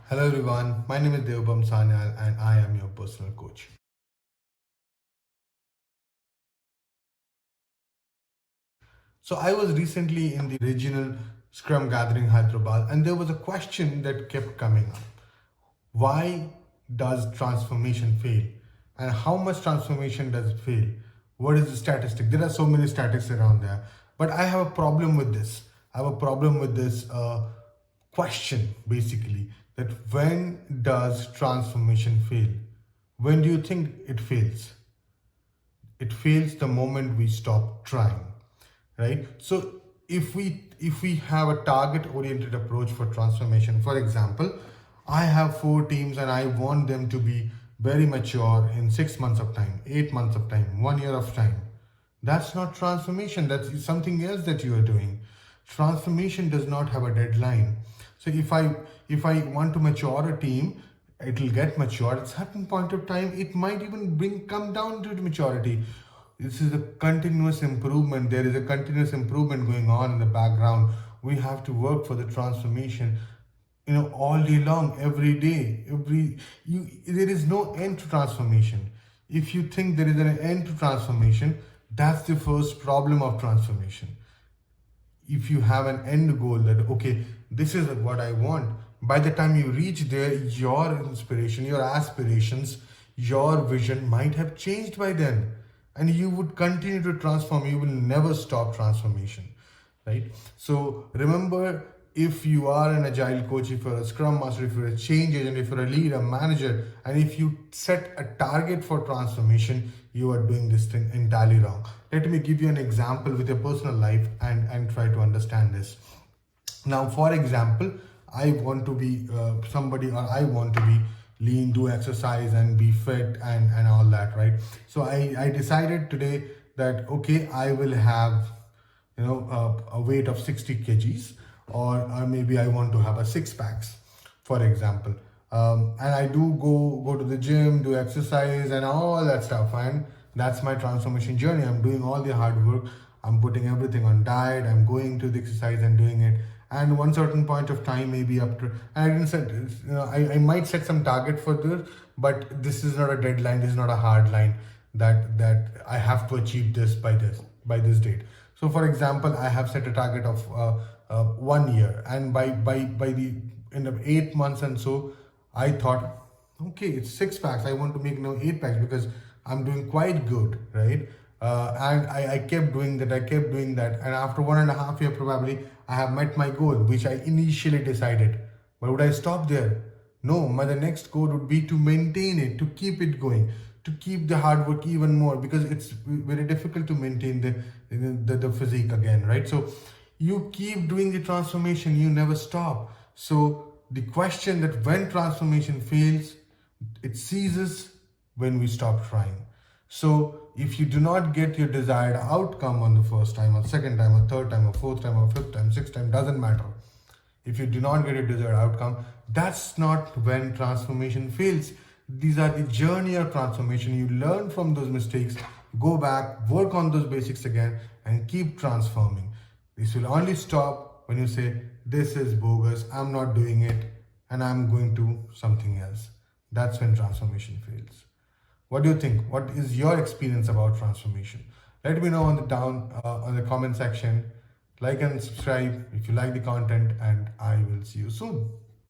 Hello everyone, my name is Debopom Sanyal and I am your personal coach. So I was recently in the regional Scrum gathering in Hyderabad and there was a question that kept coming up. Why does transformation fail? And how much transformation does it fail? What is the statistic? There are so many statistics around there. But I have a problem with this. I have a problem with this question basically that when does transformation fail? When do you think it fails? It fails the moment we stop trying, right? So if we have a target oriented approach for transformation, for example, I have 4 teams and I want them to be very mature in 6 months of time, 8 months of time, 1 year of time. That's not transformation. That's something else that you are doing. Transformation does not have a deadline. So if I want to mature a team, it will get mature at a certain point of time. It might even come down to maturity. This is a continuous improvement. There is a continuous improvement going on in the background. We have to work for the transformation, all day long, every day, there is no end to transformation. If you think there is an end to transformation, that's the first problem of transformation. If you have an end goal that, okay, this is what I want, by the time you reach there, your inspiration, your aspirations, your vision might have changed by then, and you would continue to transform. You will never stop transformation, right? So remember, if you are an agile coach, if you're a scrum master, if you're a change agent, if you're a leader, manager, and if you set a target for transformation, you are doing this thing entirely wrong. Let me give you an example with your personal life and try to understand this. Now, for example, I want to be somebody, or I want to be lean, do exercise and be fit and all that, right? So I decided today that, okay, I will have, a weight of 60 kgs, or maybe I want to have a six packs, for example. And I do go to the gym, do exercise and all that stuff. And that's my transformation journey. I'm doing all the hard work. I'm putting everything on diet. I'm going to the exercise and doing it. And one certain point of time, maybe up to, I didn't set, I might set some target for this, but this is not a deadline. This is not a hard line that I have to achieve this by this date. So for example, I have set a target of 1 year, and by the end of 8 months and so, I thought, okay, it's six packs. I want to make now 8 packs because I'm doing quite good, right? And I kept doing that. And after 1.5 years, probably I have met my goal, which I initially decided. But would I stop there? No, the next goal would be to maintain it, to keep it going, to keep the hard work even more, because it's very difficult to maintain the physique again, right? So you keep doing the transformation, you never stop. So the question that when transformation fails, it ceases when we stop trying. So if you do not get your desired outcome on the first time, or second time, or third time, or fourth time, or fifth time, sixth time, doesn't matter. If you do not get your desired outcome, that's not when transformation fails. These are the journey of transformation. You learn from those mistakes, go back, work on those basics again, and keep transforming. This will only stop when you say, this is bogus, I'm not doing it, and I'm going to something else. That's when transformation fails. What do you think? What is your experience about transformation? Let me know on the comment section. Like and subscribe if you like the content, and I will see you soon.